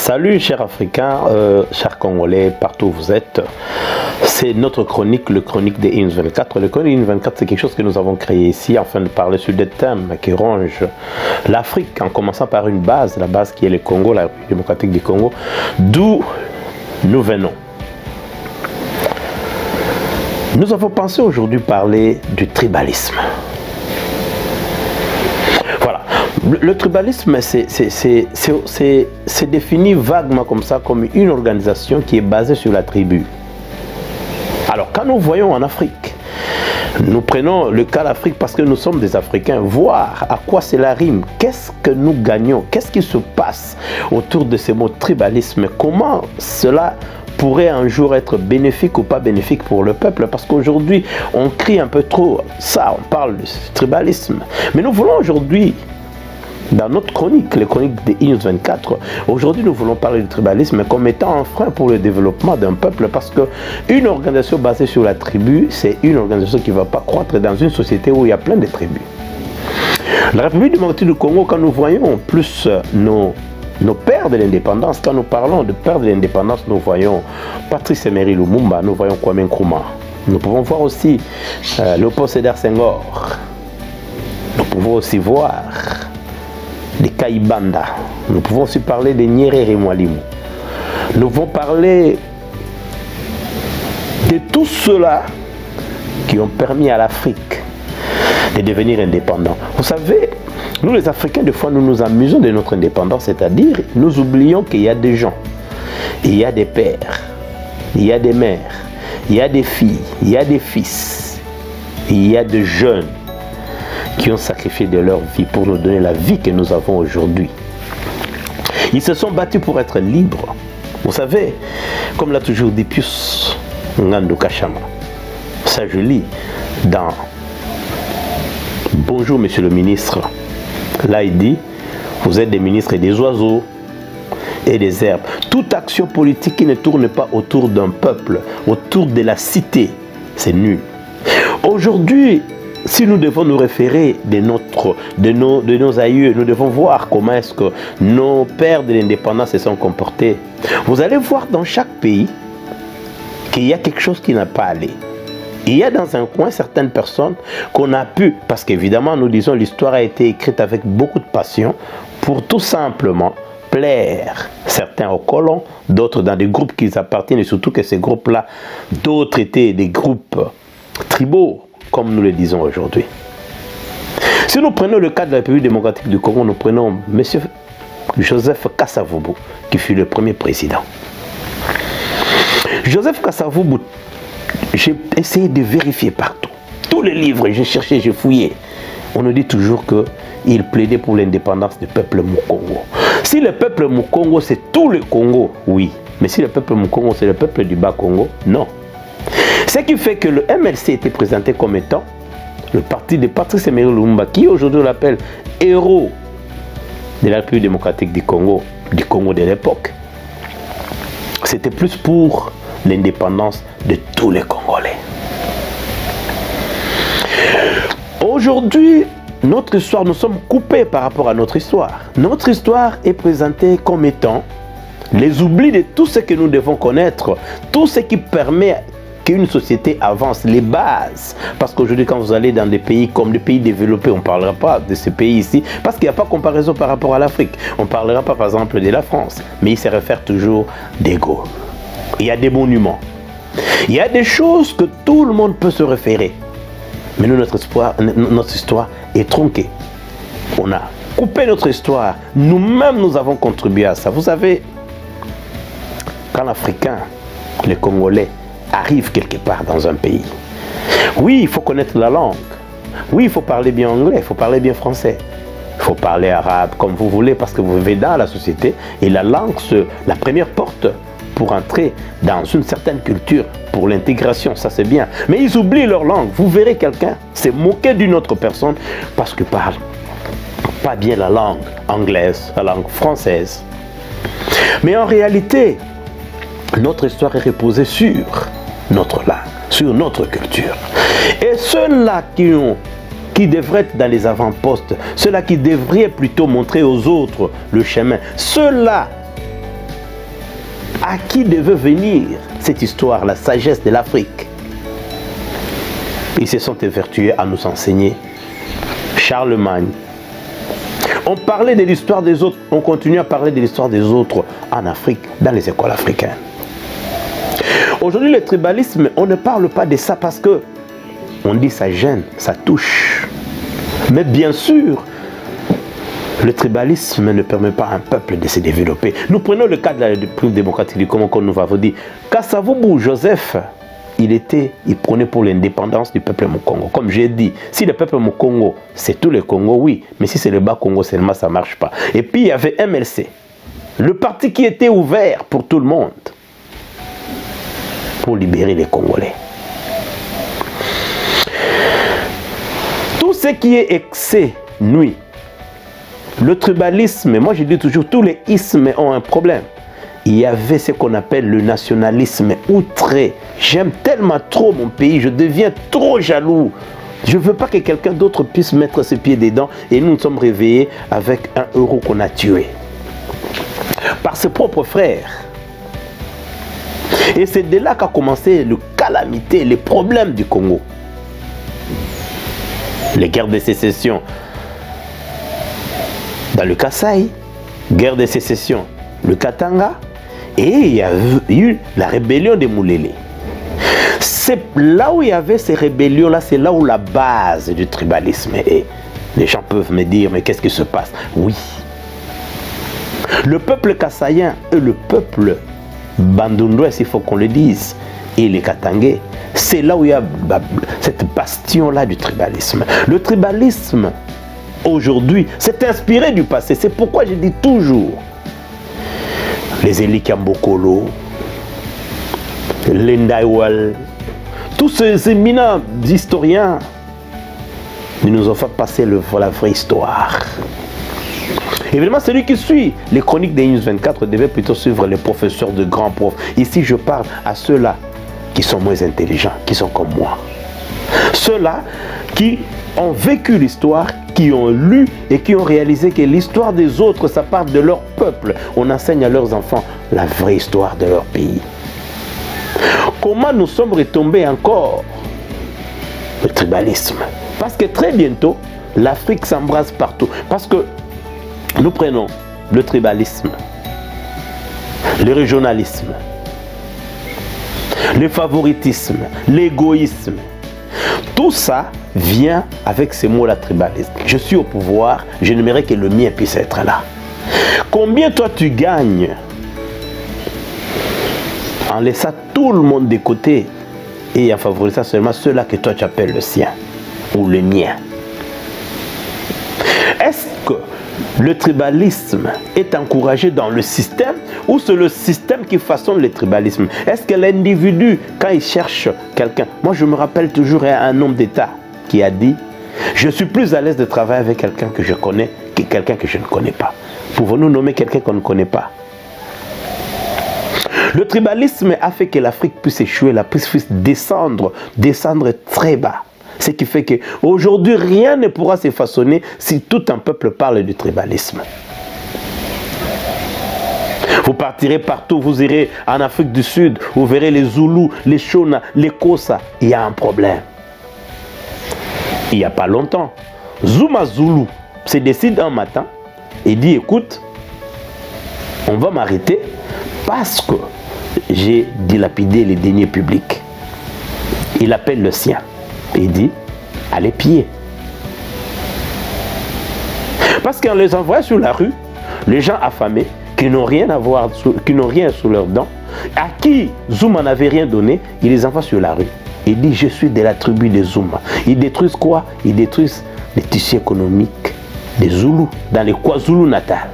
Salut chers Africains, chers Congolais, partout où vous êtes. C'est notre chronique, le chronique des INS 24. Le chronique des INS 24, c'est quelque chose que nous avons créé ici afin de parler sur des thèmes qui rongent l'Afrique, en commençant par une base, la base qui est le Congo, la République démocratique du Congo, d'où nous venons. Nous avons pensé aujourd'hui parler du tribalisme. Voilà. Le tribalisme, c'est défini vaguement comme ça, comme une organisation qui est basée sur la tribu. Alors, quand nous voyons en Afrique, nous prenons le cas d'Afrique parce que nous sommes des Africains, voir à quoi cela rime, qu'est-ce que nous gagnons, qu'est-ce qui se passe autour de ce mot tribalisme, comment cela pourrait un jour être bénéfique ou pas bénéfique pour le peuple, parce qu'aujourd'hui on crie un peu trop ça, on parle de tribalisme, mais nous voulons aujourd'hui, dans notre chronique, les chroniques des INS 24, aujourd'hui nous voulons parler du tribalisme comme étant un frein pour le développement d'un peuple, parce qu'une organisation basée sur la tribu, c'est une organisation qui ne va pas croître dans une société où il y a plein de tribus. La République démocratique du Congo, quand nous voyons plus nos pères de l'indépendance, quand nous parlons de pères de l'indépendance, nous voyons Patrice Emery Lumumba, nous voyons Kwame Nkrumah. Nous pouvons voir aussi Léopold Sédar Senghor. Nous pouvons aussi voir des Kayibanda. Nous pouvons aussi parler de Nyerere Mwalimu. Nous pouvons parler de tous ceux-là qui ont permis à l'Afrique de devenir indépendant. Vous savez, nous les Africains, des fois, nous nous amusons de notre indépendance, c'est-à-dire, nous oublions qu'il y a des gens, il y a des pères, il y a des mères, il y a des filles, il y a des fils, il y a des jeunes qui ont sacrifié de leur vie pour nous donner la vie que nous avons aujourd'hui. Ils se sont battus pour être libres. Vous savez, comme l'a toujours dit Pius Ngandou Kachama, ça je lis dans Bonjour Monsieur le Ministre. Là, il dit, vous êtes des ministres et des oiseaux et des herbes. Toute action politique qui ne tourne pas autour d'un peuple, autour de la cité, c'est nul. Aujourd'hui, si nous devons nous référer de nos aïeux, nous devons voir comment est-ce que nos pères de l'indépendance se sont comportés. Vous allez voir dans chaque pays qu'il y a quelque chose qui n'a pas allé. Il y a dans un coin certaines personnes qu'on a pu, parce qu'évidemment nous disons l'histoire a été écrite avec beaucoup de passion pour tout simplement plaire certains aux colons, d'autres dans des groupes qui appartiennent, et surtout que ces groupes-là, d'autres étaient des groupes tribaux, comme nous le disons aujourd'hui. Si nous prenons le cas de la République démocratique du Congo, nous prenons M. Joseph Kasavubu, qui fut le premier président. Joseph Kasavubu, j'ai essayé de vérifier partout. Tous les livres, j'ai cherché, j'ai fouillé. On nous dit toujours qu'il plaidait pour l'indépendance du peuple Mukongo. Si le peuple Mukongo, c'est tout le Congo, oui. Mais si le peuple Mukongo, c'est le peuple du Bas-Congo, non. Ce qui fait que le MLC était présenté comme étant le parti de Patrice Emery Lumumba, qui aujourd'hui l'appelle héros de la République démocratique du Congo de l'époque. C'était plus pour l'indépendance de tous les Congolais. Aujourd'hui, notre histoire, nous sommes coupés par rapport à notre histoire. Notre histoire est présentée comme étant les oublis de tout ce que nous devons connaître, tout ce qui permet qu'une société avance, les bases. Parce qu'aujourd'hui, quand vous allez dans des pays comme des pays développés, on ne parlera pas de ces pays ici, parce qu'il n'y a pas de comparaison par rapport à l'Afrique. On ne parlera pas, par exemple, de la France, mais il se réfère toujours des Gaules. Il y a des monuments. Il y a des choses que tout le monde peut se référer. Mais nous, notre histoire est tronquée. On a coupé notre histoire. Nous-mêmes, nous avons contribué à ça. Vous savez, quand l'Africain, les Congolais, arrivent quelque part dans un pays, oui, il faut connaître la langue. Oui, il faut parler bien anglais, il faut parler bien français. Il faut parler arabe, comme vous voulez, parce que vous vivez dans la société. Et la langue, c'est la première porte pour entrer dans une certaine culture, pour l'intégration, ça c'est bien. Mais ils oublient leur langue. Vous verrez quelqu'un se moquer d'une autre personne parce qu'il parle pas bien la langue anglaise, la langue française. Mais en réalité, notre histoire est reposée sur notre langue, sur notre culture. Et ceux-là qui devraient être dans les avant-postes, ceux-là qui devraient plutôt montrer aux autres le chemin, ceux-là À qui devait venir cette histoire, la sagesse de l'Afrique? Ils se sont évertués à nous enseigner. Charlemagne. On parlait de l'histoire des autres, on continue à parler de l'histoire des autres en Afrique, dans les écoles africaines. Aujourd'hui, le tribalisme, on ne parle pas de ça parce que on dit ça gêne, ça touche. Mais bien sûr, le tribalisme ne permet pas à un peuple de se développer. Nous prenons le cas de la République démocratique du Congo, comme nous avons dit. Kasavubu Joseph, il prenait pour l'indépendance du peuple Mukongo. Comme j'ai dit, si le peuple Mukongo, c'est tout le Congo, oui. Mais si c'est le bas Congo seulement, ça ne marche pas. Et puis, il y avait MLC, le parti qui était ouvert pour tout le monde, pour libérer les Congolais. Tout ce qui est excès nuit. Le tribalisme, moi je dis toujours, tous les ismes ont un problème. Il y avait ce qu'on appelle le nationalisme outré. J'aime tellement trop mon pays, je deviens trop jaloux. Je ne veux pas que quelqu'un d'autre puisse mettre ses pieds dedans et nous nous sommes réveillés avec un euro qu'on a tué. Par ses propres frères. Et c'est de là qu'a commencé le calamité, les problèmes du Congo. Les guerres de sécession dans le Kasaï, guerre de sécession, le Katanga, et il y a eu la rébellion des Moulélé. C'est là où il y avait ces rébellions-là, c'est là où la base du tribalisme est. Les gens peuvent me dire, mais qu'est-ce qui se passe? Oui. Le peuple kassaïen et le peuple bandundois, il faut qu'on le dise, et les Katangais, c'est là où il y a cette bastion-là du tribalisme. Le tribalisme, aujourd'hui, c'est inspiré du passé. C'est pourquoi je dis toujours, les Eli Kambokolo, les Ndaiwal, tous ces éminents historiens, ils nous ont fait passer la vraie histoire. Évidemment, celui qui suit les chroniques des News 24 devait plutôt suivre les professeurs de grands profs. Ici, je parle à ceux-là qui sont moins intelligents, qui sont comme moi. Ceux-là qui ont vécu l'histoire, qui ont lu et qui ont réalisé que l'histoire des autres, ça part de leur peuple. On enseigne à leurs enfants la vraie histoire de leur pays. Comment nous sommes retombés encore? Le tribalisme. Parce que très bientôt, l'Afrique s'embrase partout. Parce que nous prenons le tribalisme, le régionalisme, le favoritisme, l'égoïsme. Tout ça vient avec ces mots-là, tribalisme. Je suis au pouvoir, j'aimerais que le mien puisse être là. Combien toi tu gagnes en laissant tout le monde de côté et en favorisant seulement ceux-là que toi tu appelles le sien ou le mien? Est-ce que le tribalisme est encouragé dans le système ou c'est le système qui façonne le tribalisme? Est-ce que l'individu, quand il cherche quelqu'un, moi je me rappelle toujours un homme d'État qui a dit, je suis plus à l'aise de travailler avec quelqu'un que je connais que quelqu'un que je ne connais pas. Pouvons-nous nommer quelqu'un qu'on ne connaît pas? Le tribalisme a fait que l'Afrique puisse échouer, l'Afrique puisse descendre très bas. Ce qui fait qu'aujourd'hui, rien ne pourra se façonner si tout un peuple parle du tribalisme. Vous partirez partout, vous irez en Afrique du Sud, vous verrez les Zoulous, les Shona, les Kosa. Il y a un problème. Il n'y a pas longtemps, Zuma Zoulou se décide un matin et dit, écoute, on va m'arrêter parce que j'ai dilapidé les deniers publics. Il appelle le sien. Il dit, allez piller. Parce qu'on les envoie sur la rue, les gens affamés, qui n'ont rien à voir, qui n'ont rien sous leurs dents, à qui Zuma n'avait rien donné, il les envoie sur la rue. Il dit, je suis de la tribu des Zuma. Ils détruisent quoi? Ils détruisent les tissus économiques des Zoulous, dans les KwaZulu-Natal.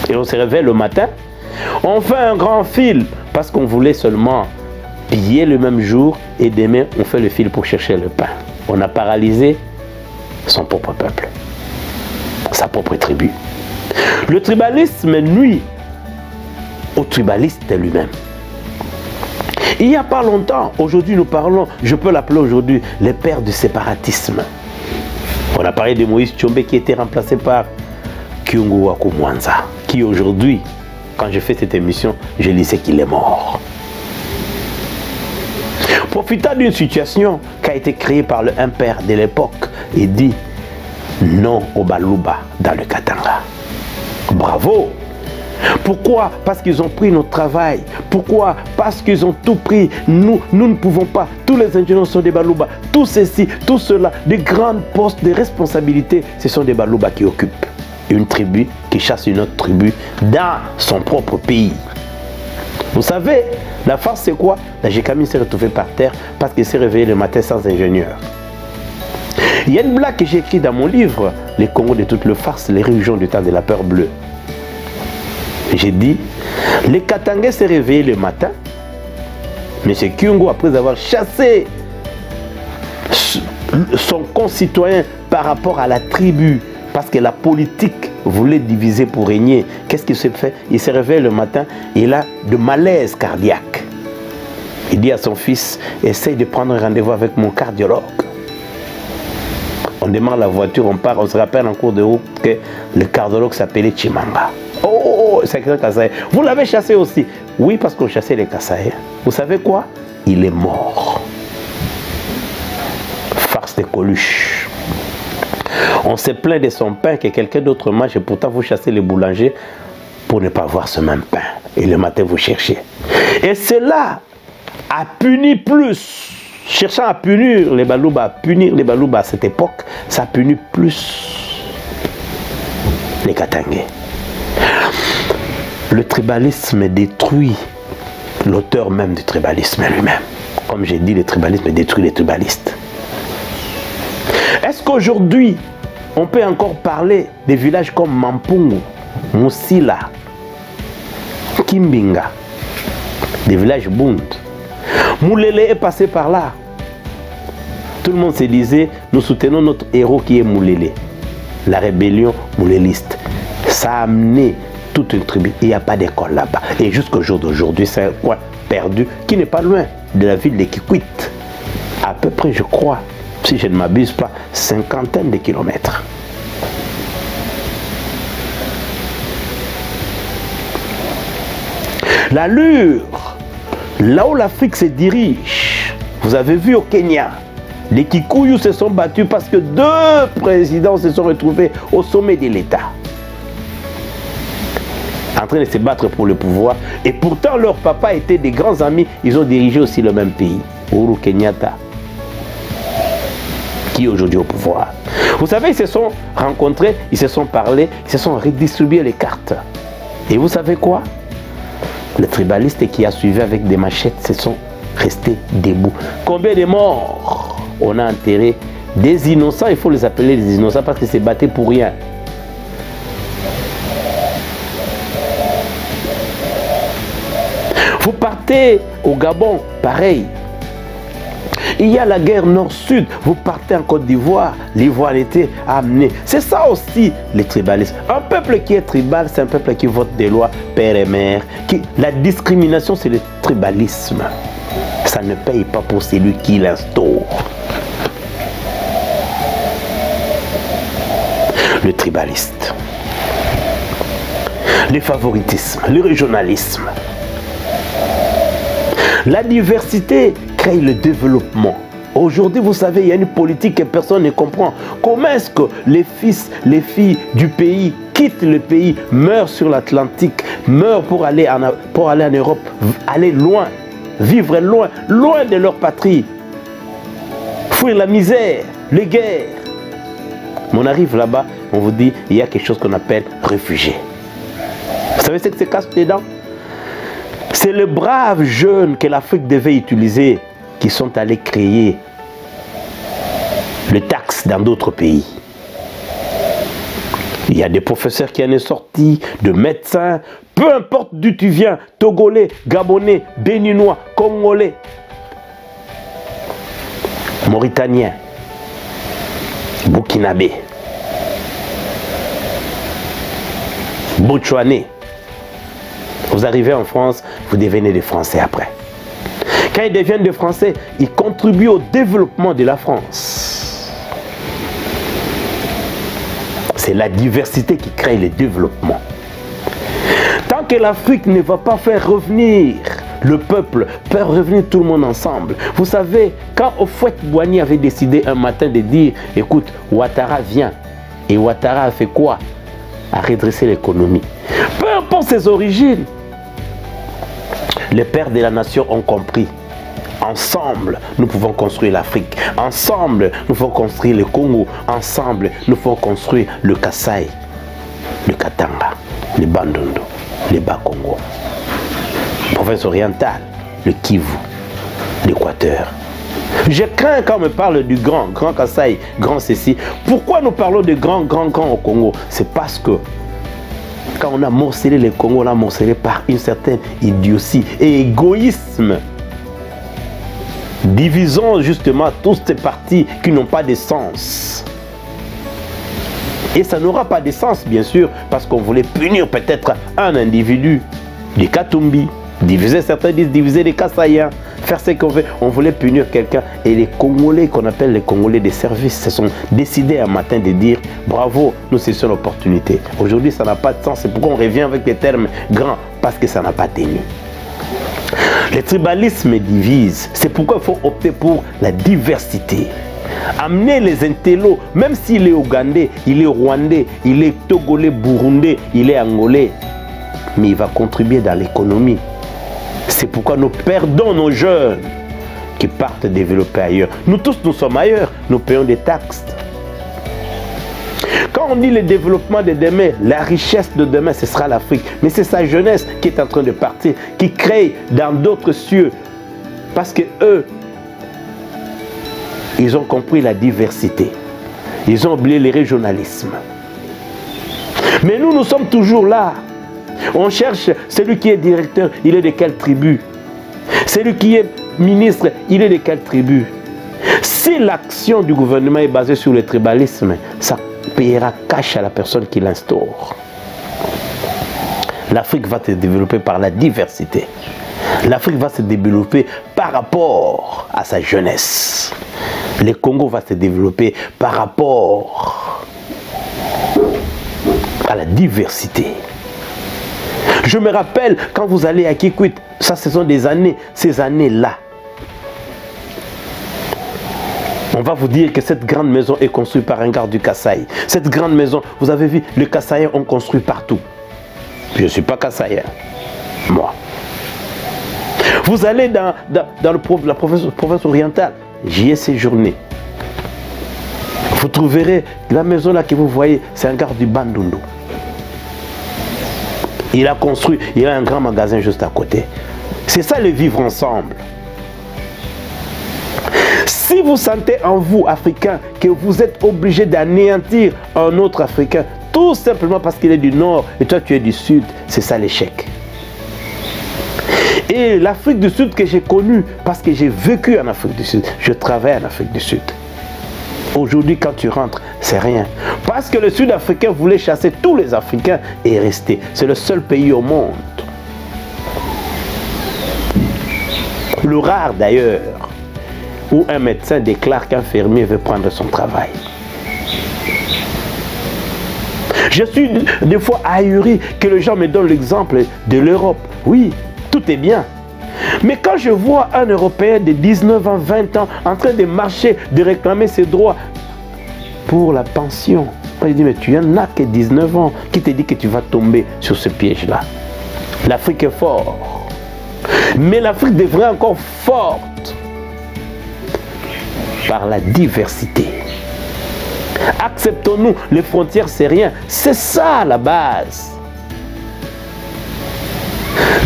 Et on se réveille le matin, on fait un grand fil, parce qu'on voulait seulement piller le même jour, et demain on fait le fil pour chercher le pain. On a paralysé son propre peuple, sa propre tribu. Le tribalisme nuit au tribaliste lui-même. Il n'y a pas longtemps, aujourd'hui nous parlons, je peux l'appeler aujourd'hui les pères du séparatisme. On a parlé de Moïse Tshombe qui était remplacé par Kyungu Waku Mwanza, qui aujourd'hui quand j'ai fait cette émission, je lisais qu'il est mort. Profitant d'une situation qui a été créée par le impère de l'époque, il dit non au Baluba dans le Katanga. Bravo! Pourquoi? Parce qu'ils ont pris notre travail. Pourquoi? Parce qu'ils ont tout pris. Nous ne pouvons pas. Tous les ingénieurs sont des Baluba. Tout ceci, tout cela, des grands postes de responsabilité, ce sont des Baluba qui occupent une tribu qui chasse une autre tribu dans son propre pays. Vous savez, la farce c'est quoi? La Gécamine s'est retrouvée par terre parce qu'il s'est réveillé le matin sans ingénieur. Il y a une blague que j'ai écrite dans mon livre, Les Congos de toutes les farces, les religions du temps de la peur bleue. J'ai dit, les Katangais s'est réveillé le matin. M. Kyungo, après avoir chassé son concitoyen par rapport à la tribu, parce que la politique voulait diviser pour régner, qu'est-ce qu'il s'est fait? Il s'est réveillé le matin, il a de malaise cardiaque. Il dit à son fils, essaye de prendre un rendez-vous avec mon cardiologue. On démarre la voiture, on part, on se rappelle en cours de route que le cardiologue s'appelait Chimanga. Oh, c'est un Kasaï. Vous l'avez chassé aussi? Oui, parce qu'on chassait les Kasaïs. Vous savez quoi? Il est mort. Farce de Coluche. On s'est plaint de son pain que quelqu'un d'autre mange et pourtant vous chassez les boulangers pour ne pas voir ce même pain. Et le matin vous cherchez. Et cela a puni plus. Cherchant à punir les Baluba, à cette époque, ça punit plus les Katangais. Le tribalisme détruit l'auteur même du tribalisme lui-même. Comme j'ai dit, le tribalisme détruit les tribalistes. Est-ce qu'aujourd'hui, on peut encore parler des villages comme Mampungu, Musila, Kimbinga, des villages Bund? Moulélé est passé par là. Tout le monde se disait, nous soutenons notre héros qui est Moulélé. La rébellion mouléliste. Ça a amené toute une tribu. Il n'y a pas d'école là-bas. Et jusqu'au jour d'aujourd'hui, c'est un coin perdu qui n'est pas loin de la ville de Kikwit. À peu près, je crois, si je ne m'abuse pas, 50aine de kilomètres. L'allure, là où l'Afrique se dirige, vous avez vu au Kenya, les Kikuyu se sont battus parce que 2 présidents se sont retrouvés au sommet de l'État, en train de se battre pour le pouvoir. Et pourtant, leurs papas étaient des grands amis. Ils ont dirigé aussi le même pays. Uhuru Kenyatta, qui est aujourd'hui au pouvoir. Vous savez, ils se sont rencontrés, ils se sont parlé, ils se sont redistribués les cartes. Et vous savez quoi? Les tribalistes qui a suivi avec des machettes se sont restés debout. Combien de morts on a enterré? Des innocents, il faut les appeler des innocents parce qu'ils se battaient pour rien. Vous partez au Gabon, pareil. Il y a la guerre nord-sud. Vous partez en Côte d'Ivoire, l'Ivoire était amené. C'est ça aussi, les tribalistes. Un peuple qui est tribal, c'est un peuple qui vote des lois père et mère. La discrimination, c'est le tribalisme. Ça ne paye pas pour celui qui l'instaure. Le tribaliste. Le favoritisme, le régionalisme. La diversité crée le développement. Aujourd'hui, vous savez, il y a une politique que personne ne comprend. Comment est-ce que les fils, les filles du pays quittent le pays, meurent sur l'Atlantique, meurent pour aller en Europe, aller loin, vivre loin, loin de leur patrie, fuir la misère, les guerres. On arrive là-bas, on vous dit, il y a quelque chose qu'on appelle réfugiés. Vous savez ce que c'est casse dedans? C'est les braves jeunes que l'Afrique devait utiliser qui sont allés créer le taxe dans d'autres pays. Il y a des professeurs qui en sont sortis, de médecins, peu importe d'où tu viens, Togolais, Gabonais, Béninois, Congolais, Mauritaniens, Burkinabé, Botswanais. Vous arrivez en France, vous devenez des Français après. Quand ils deviennent des Français, ils contribuent au développement de la France. C'est la diversité qui crée le développement. Tant que l'Afrique ne va pas faire revenir le peuple, faire revenir tout le monde ensemble. Vous savez, quand Houphouët-Boigny avait décidé un matin de dire, écoute, Ouattara vient, et Ouattara a fait quoi? A redressé l'économie. Peu importe ses origines, les pères de la nation ont compris. Ensemble, nous pouvons construire l'Afrique. Ensemble, nous pouvons construire le Congo. Ensemble, nous pouvons construire le Kasaï, le Katanga, le Bandundu, le Bas-Congo, la province orientale, le Kivu, l'Équateur. Je crains quand on me parle du grand Kasaï, grand ceci. Pourquoi nous parlons de grand au Congo? C'est parce que quand on a morcelé le Congo, on a morcelé par une certaine idiotie et égoïsme. Divisons justement tous ces partis qui n'ont pas de sens. Et ça n'aura pas de sens, bien sûr, parce qu'on voulait punir peut-être un individu, des Katumbi, diviser, certains disent diviser les Kasaïens, faire ce qu'on veut. On voulait punir quelqu'un. Et les Congolais, qu'on appelle les Congolais des services, se sont décidés un matin de dire bravo, nous cessons l'opportunité. Aujourd'hui, ça n'a pas de sens. C'est pourquoi on revient avec les termes grands, parce que ça n'a pas tenu. Le tribalisme divise. C'est pourquoi il faut opter pour la diversité. Amener les intellos, même s'il est ougandais, il est rwandais, il est togolais, burundais, il est angolais, mais il va contribuer dans l'économie. C'est pourquoi nous perdons nos jeunes qui partent développer ailleurs. Nous tous, nous sommes ailleurs, nous payons des taxes. Quand on dit le développement de demain, la richesse de demain, ce sera l'Afrique. Mais c'est sa jeunesse qui est en train de partir, qui crée dans d'autres cieux. Parce que eux, ils ont compris la diversité. Ils ont oublié le régionalisme. Mais nous, nous sommes toujours là. On cherche celui qui est directeur, il est de quelle tribu? Celui qui est ministre, il est de quelle tribu? Si l'action du gouvernement est basée sur le tribalisme, ça payera cash à la personne qui l'instaure. L'Afrique va se développer par la diversité. L'Afrique va se développer par rapport à sa jeunesse. Le Congo va se développer par rapport à la diversité. Je me rappelle quand vous allez à Kikwit, ça ce sont des années, ces années-là. On va vous dire que cette grande maison est construite par un garde du Kasaï. Cette grande maison, vous avez vu, les Kasaïens ont construit partout. Je ne suis pas Kasaïen, moi. Vous allez dans la province orientale, j'y ai séjourné. Vous trouverez la maison là que vous voyez, c'est un garde du Bandundu. Il a construit, il a un grand magasin juste à côté. C'est ça le vivre ensemble. Si vous sentez en vous, Africain, que vous êtes obligé d'anéantir un autre Africain, tout simplement parce qu'il est du Nord et toi tu es du Sud, c'est ça l'échec. Et l'Afrique du Sud que j'ai connue, parce que j'ai vécu en Afrique du Sud, je travaille en Afrique du Sud. Aujourd'hui, quand tu rentres, c'est rien. Parce que le Sud-Africain voulait chasser tous les Africains et rester. C'est le seul pays au monde. Le rare d'ailleurs, où un médecin déclare qu'un fermier veut prendre son travail. Je suis des fois ahuri que les gens me donnent l'exemple de l'Europe. Oui, tout est bien. Mais quand je vois un Européen de 19 ans, 20 ans en train de marcher, de réclamer ses droits pour la pension, je dis, mais tu n'en as que 19 ans. Qui te dit que tu vas tomber sur ce piège-là? L'Afrique est forte. Mais l'Afrique devrait encore forte par la diversité. Acceptons-nous, les frontières c'est rien. C'est ça la base.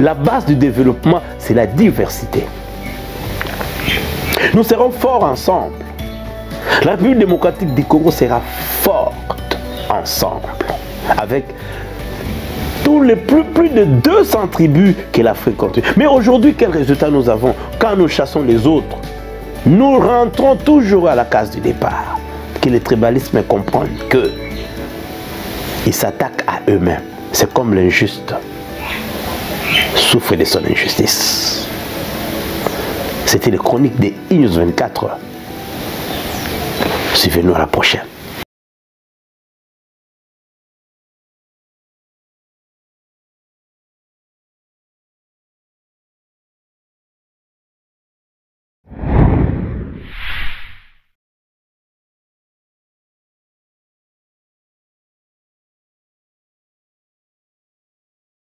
La base du développement, c'est la diversité. Nous serons forts ensemble. La République démocratique du Congo sera forte ensemble. Avec tous les plus de 200 tribus que l'Afrique continue. Mais aujourd'hui, quel résultat nous avons? Quand nous chassons les autres, nous rentrons toujours à la case du départ. Que le tribalisme comprenne que ils s'attaquent à eux-mêmes. C'est comme l'injuste souffre de son injustice. C'était les chroniques des I-News 24. Suivez-nous à la prochaine.